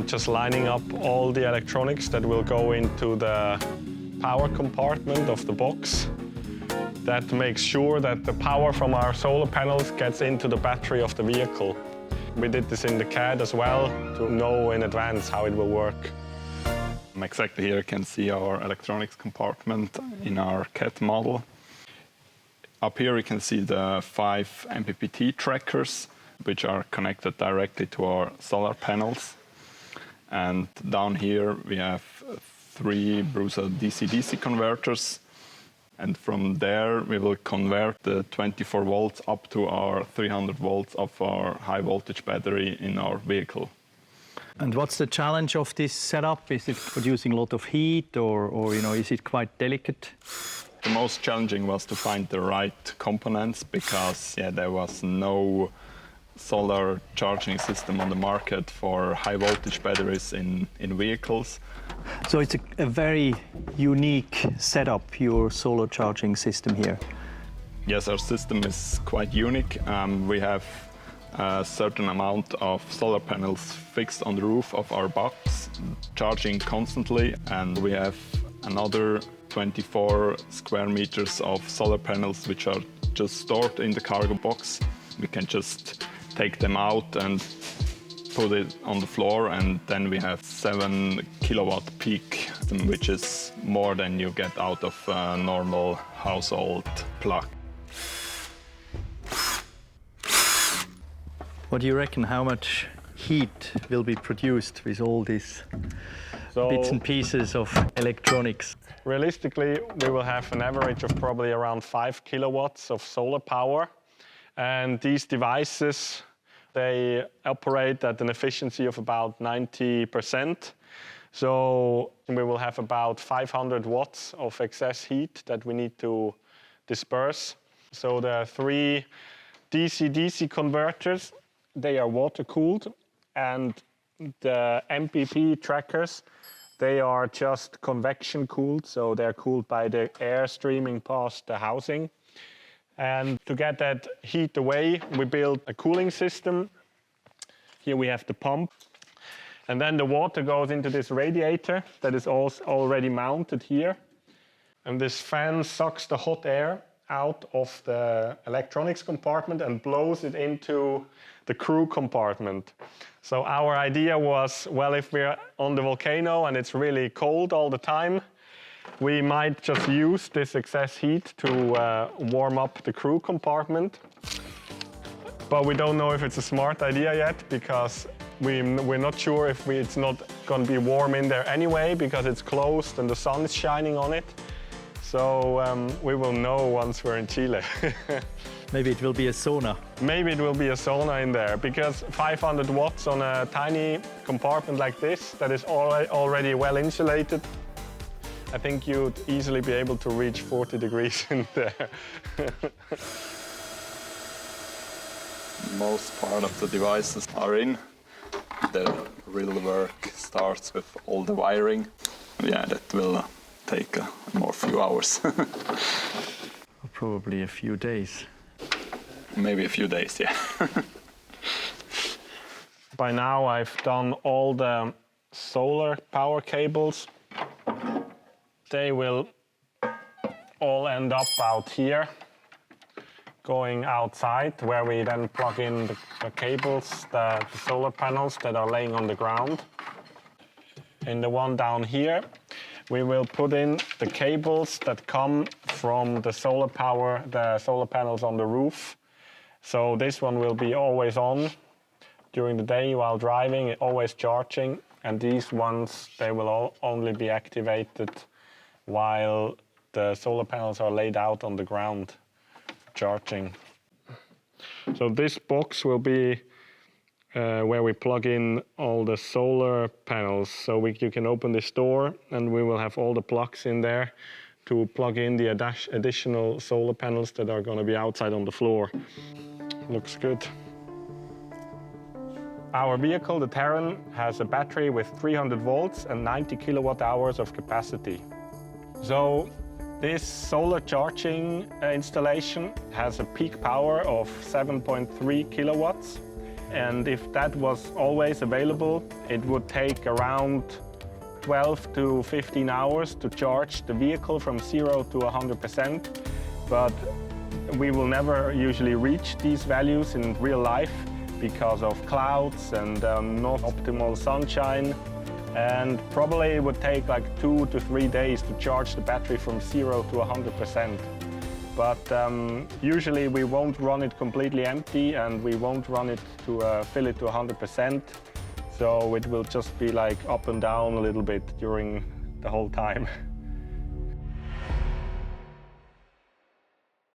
I'm just lining up all the electronics that will go into the power compartment of the box. That makes sure that the power from our solar panels gets into the battery of the vehicle. We did this in the CAD as well to know in advance how it will work. Exactly here you can see our electronics compartment in our CAD model. Up here you can see the 5 MPPT trackers, which are connected directly to our solar panels. And down here we have 3 Brusa DC-DC converters. And from there we will convert the 24 volts up to our 300 volts of our high voltage battery in our vehicle. And what's the challenge of this setup? Is it producing a lot of heat or is it quite delicate? The most challenging was to find the right components because there was no solar charging system on the market for high voltage batteries in vehicles. So it's a very unique setup, your solar charging system here. Yes, our system is quite unique. We have a certain amount of solar panels fixed on the roof of our box, charging constantly, and we have another 24 square meters of solar panels which are just stored in the cargo box. We can just take them out and put it on the floor, and then we have 7 kilowatt peak, which is more than you get out of a normal household plug. What do you reckon, how much heat will be produced with all these bits and pieces of electronics? Realistically, we will have an average of probably around 5 kilowatts of solar power. And these devices, they operate at an efficiency of about 90%. So we will have about 500 watts of excess heat that we need to disperse. So there are 3 DC-DC converters. They are water-cooled, and the MPP trackers, they are just convection-cooled, so they're cooled by the air streaming past the housing. And to get that heat away, we built a cooling system. Here we have the pump. And then the water goes into this radiator that is also already mounted here. And this fan sucks the hot air out of the electronics compartment and blows it into the crew compartment. So our idea was, well, if we're on the volcano and it's really cold all the time, we might just use this excess heat to warm up the crew compartment. But we don't know if it's a smart idea yet, because we're not sure if it's not going to be warm in there anyway, because it's closed and the sun is shining on it. So we will know once we're in Chile. Maybe it will be a sauna. Maybe it will be a sauna in there, because 500 watts on a tiny compartment like this, that is already well insulated, I think you'd easily be able to reach 40 degrees in there. Most part of the devices are in. The real work starts with all the wiring. Yeah, that will take more few hours. Probably a few days. Maybe a few days, yeah. By now I've done all the solar power cables. They will all end up out here, going outside, where we then plug in the cables, the solar panels that are laying on the ground. In the one down here, we will put in the cables that come from the solar panels on the roof. So this one will be always on during the day while driving, always charging. And these ones, they will only be activated while the solar panels are laid out on the ground, charging. So this box will be where we plug in all the solar panels. So you can open this door and we will have all the plugs in there to plug in the additional solar panels that are going to be outside on the floor. Looks good. Our vehicle, the Terren, has a battery with 300 volts and 90 kilowatt hours of capacity. So this solar charging installation has a peak power of 7.3 kilowatts. And if that was always available, it would take around 12 to 15 hours to charge the vehicle from 0 to 100%. But we will never usually reach these values in real life because of clouds and not optimal sunshine. And probably it would take like 2 to 3 days to charge the battery from 0 to 100%. But usually we won't run it completely empty, and we won't run it to fill it to 100%. So it will just be like up and down a little bit during the whole time.